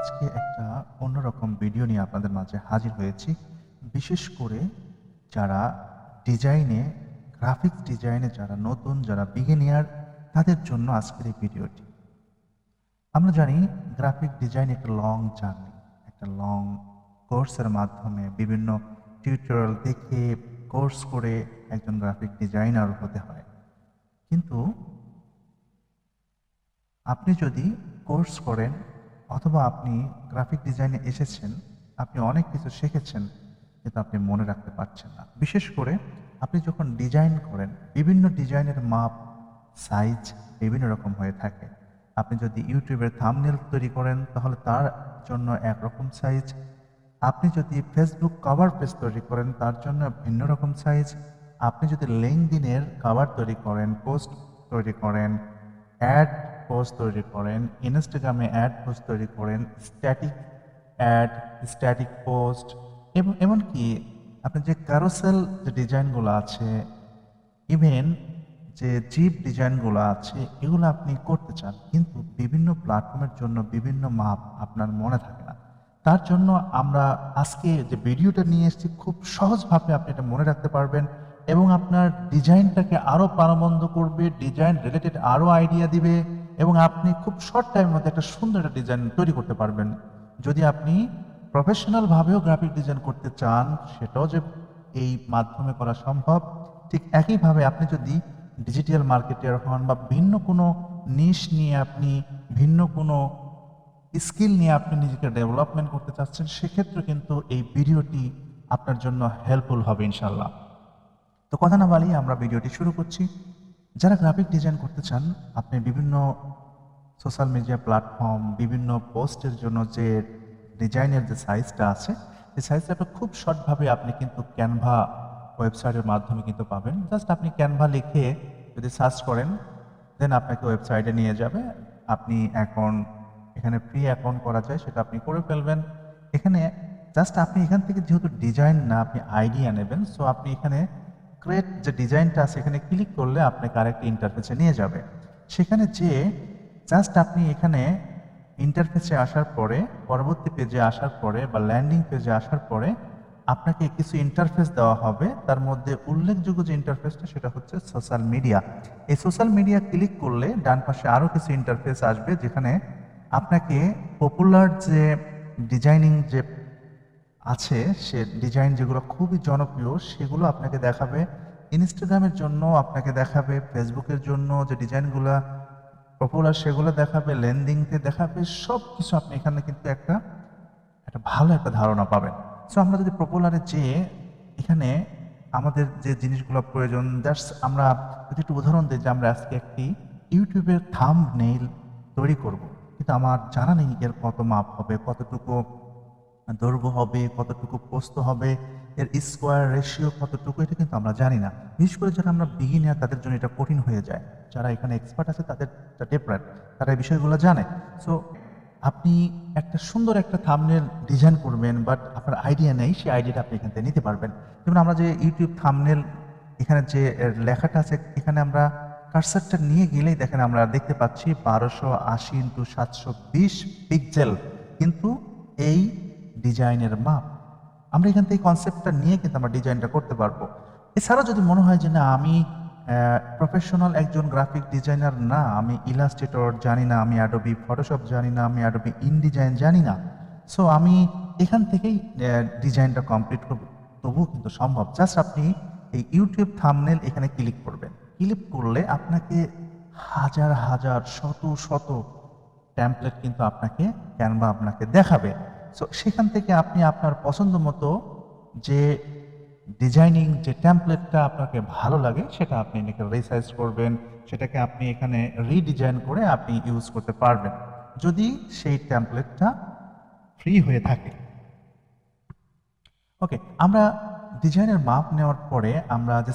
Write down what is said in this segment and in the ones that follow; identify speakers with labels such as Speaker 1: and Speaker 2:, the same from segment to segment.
Speaker 1: আজকে একটা অন্যরকম ভিডিও নিয়ে আপনাদের মাঝে হাজির হয়েছি। বিশেষ করে যারা ডিজাইনে, গ্রাফিক্স ডিজাইনে যারা নতুন, যারা বিগিনিয়ার, তাদের জন্য আজকের এই ভিডিওটি। আমরা জানি গ্রাফিক ডিজাইন একটা লং জার্নি, একটা লং কোর্সের মাধ্যমে বিভিন্ন টিউটোরিয়াল দেখে কোর্স করে একজন গ্রাফিক ডিজাইনার হতে হয়। কিন্তু আপনি যদি কোর্স করেন অথবা আপনি গ্রাফিক ডিজাইনে এসেছেন, আপনি অনেক কিছু শিখেছেন, কিন্তু আপনি মনে রাখতে পারছেন না। বিশেষ করে আপনি যখন ডিজাইন করেন, বিভিন্ন ডিজাইনের মাপ, সাইজ বিভিন্ন রকম হয়ে থাকে। আপনি যদি ইউটিউবের থাম্বনেল তৈরি করেন তাহলে তার জন্য একরকম সাইজ, আপনি যদি ফেসবুক কভার পেজ তৈরি করেন তার জন্য ভিন্ন রকম সাইজ, আপনি যদি লিঙ্কডইনের কভার তৈরি করেন, পোস্ট তৈরি করেন, অ্যাড পোস্ট তৈরি করেন, ইনস্টাগ্রামে অ্যাড পোস্ট তৈরি করেন, স্ট্যাটিক অ্যাড, স্ট্যাটিক পোস্ট, এবং এমনকি আপনি যে ক্যারোসেল যে ডিজাইনগুলো আছে, ইভেন যে জিপ ডিজাইনগুলো আছে, এগুলো আপনি করতে চান, কিন্তু বিভিন্ন প্ল্যাটফর্মের জন্য বিভিন্ন মাপ আপনার মনে থাকে না। তার জন্য আমরা আজকে যে ভিডিওটা নিয়ে এসেছি, খুব সহজভাবে আপনি এটা মনে রাখতে পারবেন এবং আপনার ডিজাইনটাকে আরও প্রাণবন্ত করবে, ডিজাইন রিলেটেড আরও আইডিয়া দিবে এবং আপনি খুব শর্ট টাইমের মধ্যে একটা সুন্দর একটা ডিজাইন তৈরি করতে পারবেন। যদি আপনি প্রফেশনালভাবেও গ্রাফিক ডিজাইন করতে চান, সেটাও যে এই মাধ্যমে করা সম্ভব। ঠিক একইভাবে আপনি যদি ডিজিটাল মার্কেটার হন বা ভিন্ন কোনো নিশ নিয়ে আপনি, ভিন্ন কোনো স্কিল নিয়ে আপনি নিজেকে ডেভেলপমেন্ট করতে চাচ্ছেন, সেক্ষেত্রে কিন্তু এই ভিডিওটি আপনার জন্য হেল্পফুল হবে ইনশাল্লাহ। তো কথা না বাড়িয়ে আমরা ভিডিওটি শুরু করছি। যারা গ্রাফিক ডিজাইন করতে চান, আপনি বিভিন্ন সোশ্যাল মিডিয়া প্ল্যাটফর্ম, বিভিন্ন পোস্টের জন্য যে ডিজাইনের যে সাইজটা আছে, এই সাইজটা আপনি খুব শর্টভাবে আপনি কিন্তু ক্যানভা ওয়েবসাইটের মাধ্যমে কিন্তু পাবেন। জাস্ট আপনি ক্যানভা লিখে যদি সার্চ করেন, দেন আপনাকে ওয়েবসাইটে নিয়ে যাবে। আপনি এখানে ফ্রি অ্যাকাউন্ট করা যায়, সেটা আপনি করে ফেলবেন। এখানে জাস্ট আপনি এখান থেকে যেহেতু ডিজাইন না, আপনি আইডিয়া নেবেন। সো আপনি এখানে ক্রিয়েট যে ডিজাইনটা আছে, এখানে ক্লিক করলে আপনাকে আরেকটি ইন্টারফেসে নিয়ে যাবে। সেখানে যে জাস্ট আপনি এখানে ইন্টারফেসে আসার পরে, পরবর্তী পেজে আসার পরে বা ল্যান্ডিং পেজে আসার পরে আপনাকে কিছু ইন্টারফেস দেওয়া হবে। তার মধ্যে উল্লেখযোগ্য যে ইন্টারফেসটা, সেটা হচ্ছে সোশ্যাল মিডিয়া। এই সোশ্যাল মিডিয়া ক্লিক করলে ডান পাশে আরও কিছু ইন্টারফেস আসবে, যেখানে আপনাকে পপুলার যে ডিজাইনিং যে আছে, সে ডিজাইন যেগুলো খুবই জনপ্রিয় সেগুলো আপনাকে দেখাবে। ইনস্টাগ্রামের জন্য আপনাকে দেখাবে, ফেসবুকের জন্য যে ডিজাইনগুলো পপুলার সেগুলো দেখাবে, ল্যান্ডিংতে দেখাবে, সব কিছু আপনি এখানে কিন্তু একটা ভালো একটা ধারণা পাবেন। সো আমরা যদি পপুলারে যেয়ে এখানে আমাদের যে জিনিসগুলো প্রয়োজন, জাস্ট আমরা যদি একটু উদাহরণ দিই যে আমরা আজকে একটি ইউটিউবের থাম্বনেইল তৈরি করব, কিন্তু আমার জানা নেই এর কত মাপ হবে, কতটুকু দৈর্ঘ্য হবে, কতটুকু প্রস্থ হবে, এর স্কোয়ার রেশিও কতটুকু, এটা কিন্তু আমরা জানি না। বিশেষ করে যারা আমরা বিগিনার, তাদের জন্য এটা কঠিন হয়ে যায়। যারা এখানে এক্সপার্ট আছে তাদের ডিফারেন্ট, তারা এই বিষয়গুলো জানে। সো আপনি একটা সুন্দর একটা থাম্বনেল ডিজাইন করবেন, বাট আপনার আইডিয়া নেই, সেই আইডিয়াটা আপনি এখান থেকে নিতে পারবেন। যেমন আমরা যে ইউটিউব থাম্বনেল, এখানে যে লেখাটা আছে, এখানে আমরা কার্সারটা নিয়ে গেলেই দেখেন আমরা দেখতে পাচ্ছি 1280x720 পিক্সেল, কিন্তু এই ডিজাইনের মাপ। আমরা এখান থেকে কনসেপ্টটা নিয়ে কিন্তু আমরা ডিজাইনটা করতে পারবো। এছাড়া যদি মনে হয় যে না, আমি প্রফেশনাল একজন গ্রাফিক ডিজাইনার না, আমি ইলাস্ট্রেটর জানি না, আমি অ্যাডোবি ফটোশপ জানি না, আমি অ্যাডোবি ইনডিজাইন জানি না, সো আমি এখান থেকেই ডিজাইনটা কমপ্লিট করব, তবুও কিন্তু সম্ভব। জাস্ট আপনি এই ইউটিউব থাম্বনেল এখানে ক্লিক করবেন। ক্লিক করলে আপনাকে হাজার হাজার শত শত টেমপ্লেট কিন্তু আপনাকে ক্যানভা আপনাকে দেখাবে। সো সেখান থেকে আপনি আপনার পছন্দ মতো যে ডিজাইনিং যে টেমপ্লেটটা আপনাকে ভালো লাগে, সেটা আপনি এখানে রিসাইজ করবেন, সেটাকে আপনি এখানে রিডিজাইন করে আপনি ইউজ করতে পারবেন, যদি সেই টেমপ্লেটটা ফ্রি হয়ে থাকে। ওকে, আমরা ডিজাইনের মাপ নেওয়ার পরে, আমরা যে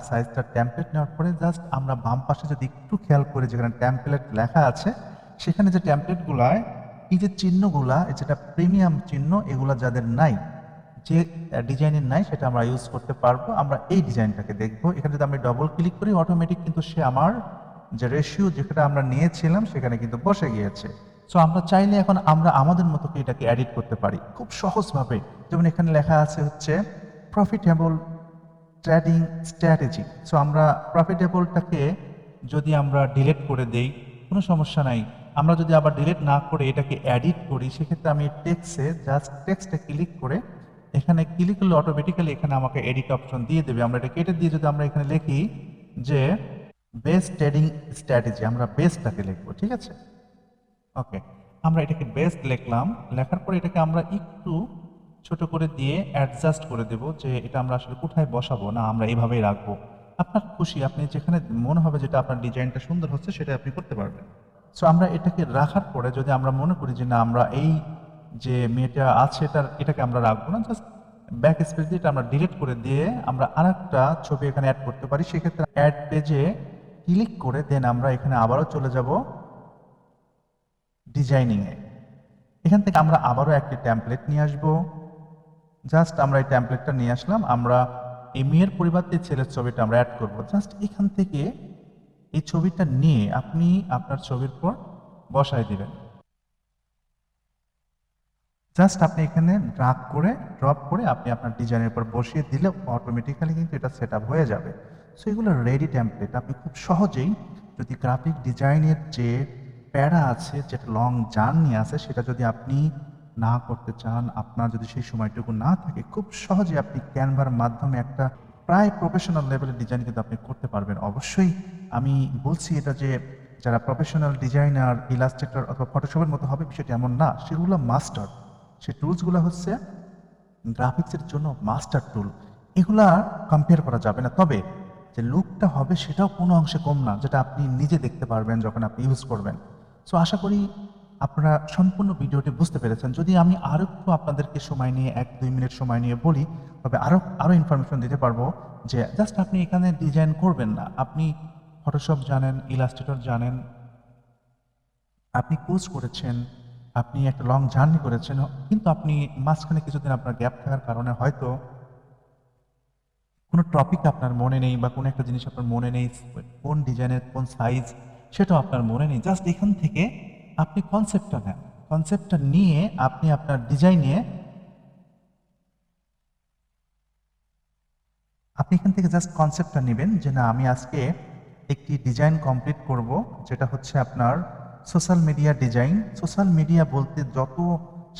Speaker 1: সাইজটা টেমপ্লেট নেওয়ার পরে, জাস্ট আমরা বাম পাশে যদি একটু খেয়াল করি, যেখানে টেমপ্লেট লেখা আছে, সেখানে যে টেমপ্লেটগুলায় এই যে চিহ্নগুলা, যেটা প্রিমিয়াম চিহ্ন, এগুলা যাদের নাই, যে ডিজাইনের নাই, সেটা আমরা ইউজ করতে পারবো। আমরা এই ডিজাইনটাকে দেখবো। এখানে যদি আমি ডবল ক্লিক করি, অটোমেটিক কিন্তু সে আমার যে রেশিও যেটা আমরা নিয়েছিলাম সেখানে কিন্তু বসে গিয়েছে। সো আমরা চাইলে এখন আমরা আমাদের মতো করে এটাকে এডিট করতে পারি খুব সহজভাবে। যেমন এখানে লেখা আছে হচ্ছে প্রফিটেবল ট্রেডিং স্ট্র্যাটেজি। সো আমরা প্রফিটেবলটাকে যদি আমরা ডিলিট করে দেই কোনো সমস্যা নাই। আমরা যদি আবার ডিলিট না করে এটাকে এডিট করি সেক্ষেত্রে আমি টেক্সটে জাস্ট টেক্সটে ক্লিক করে এখানে ক্লিক করলে অটোমেটিক্যালি এখানে আমাকে এডিট অপশন দিয়ে দেবে। আমরা এটা কেটে দিয়ে যদি আমরা এখানে লিখি যে বেস্ট ট্রেডিং স্ট্র্যাটেজি, আমরা বেস্টটাকে লিখবো, ঠিক আছে? ওকে, আমরা এটাকে বেস্ট লিখলাম। লেখার পরে এটাকে আমরা একটু ছোট করে দিয়ে অ্যাডজাস্ট করে দেব যে এটা আমরা আসলে কোথায় বসাবো, না আমরা এইভাবেই রাখবো। আপনার খুশি, আপনি যেখানে মনে হবে যেটা আপনার ডিজাইনটা সুন্দর হচ্ছে সেটা আপনি করতে পারবেন। সো আমরা এটাকে রাখার পরে যদি আমরা মনে করি যে না আমরা এই যে মেয়েটা আছে এটাকে আমরা রাখবো না, জাস্ট ব্যাক স্পেস দিয়ে এটা আমরা ডিলিট করে দিয়ে আমরা আরেকটা ছবি এখানে অ্যাড করতে পারি। সেক্ষেত্রে অ্যাড পেজে ক্লিক করে দেন আমরা এখানে আবারও চলে যাব ডিজাইনিংয়ে। এখান থেকে আমরা আবারও একটি টেমপ্লেট নিয়ে আসবো। জাস্ট আমরা এই টেমপ্লেটটা নিয়ে আসলাম, আমরা এই মেয়ের পরিবর্তে ছেলের ছবিটা আমরা অ্যাড করব। জাস্ট এখান থেকে এই ছবিটা নিয়ে আপনি আপনার ছবির পর বসায় দিবেন। জাস্ট আপনি এখানে ড্রাগ করে ড্রপ করে আপনি আপনার ডিজাইনের উপর বসিয়ে দিলে অটোমেটিক্যালি কিন্তু এটা সেট আপ হয়ে যাবে। সো এগুলো রেডি টেমপ্লেট, আপনি খুব সহজেই যদি গ্রাফিক ডিজাইনের যে প্যারা আছে, যেটা লং জার্নি আছে, সেটা যদি আপনি না করতে চান, আপনার যদি সেই সময়টুকু না থাকে, খুব সহজে আপনি ক্যানভার মাধ্যমে একটা প্রায় প্রফেশনাল লেভেলের ডিজাইন কিন্তু আপনি করতে পারবেন। অবশ্যই আমি বলছি এটা যে যারা প্রফেশনাল ডিজাইনার, ইলাস্ট্রেটর অথবা ফটোশপের মতো হবে বিষয়টি এমন না, সেগুলো মাস্টার। সেই টুলসগুলো হচ্ছে গ্রাফিক্সের জন্য মাস্টার টুল, এগুলা কম্পেয়ার করা যাবে না। তবে যে লুকটা হবে সেটাও কোনো অংশে কম না, যেটা আপনি নিজে দেখতে পারবেন যখন আপনি ইউজ করবেন। সো আশা করি আপনারা সম্পূর্ণ ভিডিওটি বুঝতে পেরেছেন। যদি আমি আরও একটু আপনাদেরকে সময় নিয়ে 1-2 মিনিট সময় নিয়ে বলি তবে আরও ইনফরমেশন দিতে পারবো যে জাস্ট আপনি এখানে ডিজাইন করবেন না, আপনি ফটোশপ জানেন, ইলাস্ট্রেটর জানেন, আপনি কোর্স করেছেন, আপনি একটা লং জার্নি করেছেন, কিন্তু আপনি মাঝখানে কিছুদিন আপনার গ্যাপ থাকার কারণে হয়তো কোনো টপিক আপনার মনে নেই বা কোনো একটা জিনিস আপনার মনে নেই, কোন ডিজাইনের কোন সাইজ সেটাও আপনার মনে নেই। জাস্ট এখান থেকে আপনি কনসেপ্টটা নেন, কনসেপ্টটা নিয়ে আপনি আপনার ডিজাইনে আপনি এখান থেকে জাস্ট কনসেপ্টটা নেবেন যে না আমি আজকে একটি ডিজাইন কমপ্লিট করব, যেটা হচ্ছে আপনার social media design. Social media বলতে যত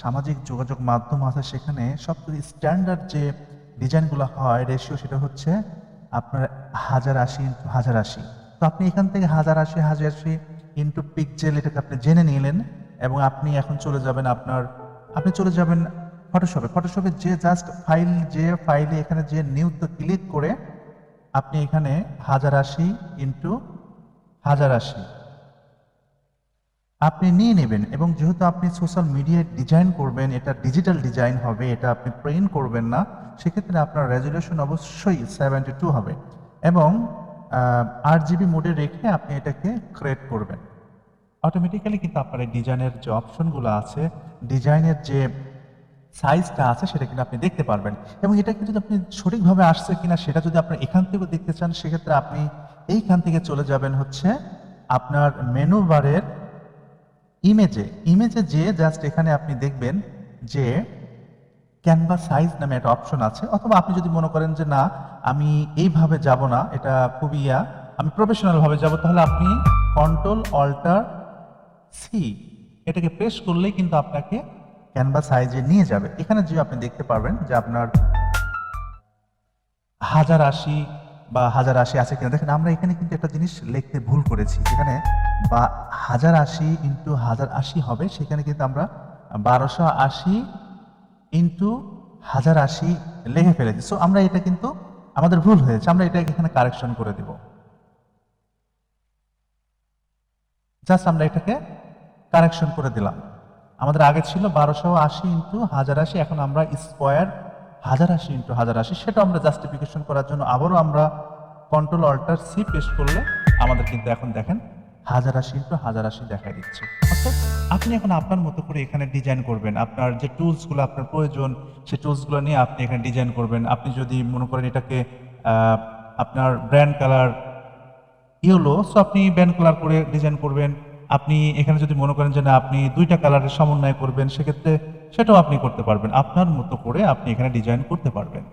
Speaker 1: সামাজিক যোগাযোগ মাধ্যম আছে সেখানে সবচেয়ে স্ট্যান্ডার্ড যে ডিজাইনগুলো হয় রেশিও সেটা হচ্ছে আপনার 1080x1080। তো আপনি এখান থেকে 1080x1080 ইন্টু পিক্সেল এটাকে আপনি জেনে নিলেন এবং আপনি এখন চলে যাবেন আপনি চলে যাবেন ফটোশপে যে জাস্ট যে ফাইলে এখানে যে নিউতে ক্লিক করে আপনি এখানে 1080x1080 আপনি নিয়ে নেবেন। এবং যেহেতু আপনি সোশ্যাল মিডিয়ায় ডিজাইন করবেন, এটা ডিজিটাল ডিজাইন হবে, এটা আপনি প্রিন্ট করবেন না, সেক্ষেত্রে আপনার রেজুলেশন অবশ্যই 72 হবে এবং 8GB মোডে রেখে আপনি এটাকে ক্রিয়েট করবেন। অটোমেটিক্যালি কিন্তু আপনার এই ডিজাইনের যে অপশনগুলো আছে, ডিজাইনের যে সাইজটা আছে সেটা কিন্তু আপনি দেখতে পারবেন। এবং এটা কিন্তু আপনি সঠিকভাবে আসছে কিনা সেটা যদি আপনি এখান থেকে দেখতে চান সেক্ষেত্রে আপনি এইখান থেকে চলে যাবেন হচ্ছে আপনার মেনু বারের ইমেজে যে জাস্ট এখানে আপনি দেখবেন যে ক্যানভাস সাইজ নামে একটা অপশন আছে। অথবা আপনি যদি মনে করেন যে না আমি এইভাবে যাব না, এটা খুবই আমি প্রফেশনাল ভাবে যাব, তাহলে আপনি Ctrl+Alt+C এটাকে প্রেস করলেই কিন্তু আপনাকে ক্যানভাস সাইজে নিয়ে যাবে। এখানে যে আপনি দেখতে পারবেন যে আপনার 1080 বা 1080 আছে কিনা। দেখেন আমরা এখানে কিন্তু একটা জিনিস লিখতে ভুল করেছি, যেখানে বা 1080x1080 হবে, সেখানে কিন্তু আমরা 1280x1080 লিখে ফেলেছি। সো আমরা এটা কিন্তু আমাদের ভুল হয়েছে, আমরা এটাকে এখানে কারেকশন করে দেব। জাস্ট আমরা এটাকে কারেকশন করে দিলাম। আমাদের আগে ছিল 1280x1080, এখন আমরা স্কোয়ার 1080x1080, সেটা আমরা জাস্টিফিকেশন করার জন্য আবারও আমরা Ctrl+Alt+C প্রেস করলে আমাদের কিন্তু এখন দেখেন 1080x1080 দেখা দিচ্ছে। অর্থাৎ আপনি এখন আপনার মতো করে এখানে ডিজাইন করবেন, আপনার যে টুলসগুলো আপনার প্রয়োজন সেই টুলসগুলো নিয়ে আপনি এখানে ডিজাইন করবেন। আপনি যদি মনে করেন এটাকে আপনার ব্র্যান্ড কালার ইয়েলো, সো আপনি ব্র্যান্ড কালার করে ডিজাইন করবেন। আপনি এখানে যদি মনে করেন যে না আপনি ২টা কালারের সমন্বয় করবেন, সেক্ষেত্রে সেটাও আপনি করতে পারবেন। আপনার মতো করে আপনি এখানে ডিজাইন করতে পারবেন।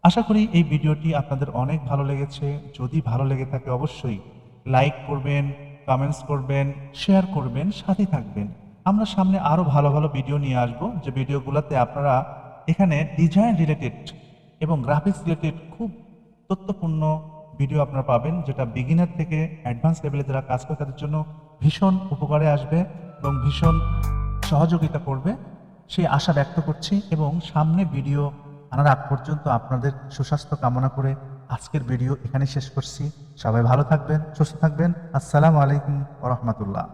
Speaker 1: আশা করি এই ভিডিওটি আপনাদের অনেক ভালো লেগেছে। যদি ভালো লেগে থাকে অবশ্যই লাইক করবেন, কমেন্টস করবেন, শেয়ার করবেন, সাথে থাকবেন। আমরা সামনে আরো ভালো, ভালো ভিডিও নিয়ে আসব, যে ভিডিওগুলোতে আপনারা এখানে ডিজাইন রিলেটেড এবং গ্রাফিক্স রিলেটেড খুব তথ্যপূর্ণ ভিডিও আপনারা পাবেন, যেটা বিগিনার থেকে অ্যাডভান্স লেভেলে যারা কাজ করে তাদের জন্য ভীষণ উপকারে আসবে এবং ভীষণ সহযোগিতা করবে, সেই আশা ব্যক্ত করছি। এবং সামনে ভিডিও আনার আগ পর্যন্ত আপনাদের সুস্বাস্থ্য কামনা করে আজকের ভিডিও এখানে শেষ করছি। সবাই ভালো থাকবেন, সুস্থ থাকবেন। আসসালামু আলাইকুম ওয়া রাহমাতুল্লাহ।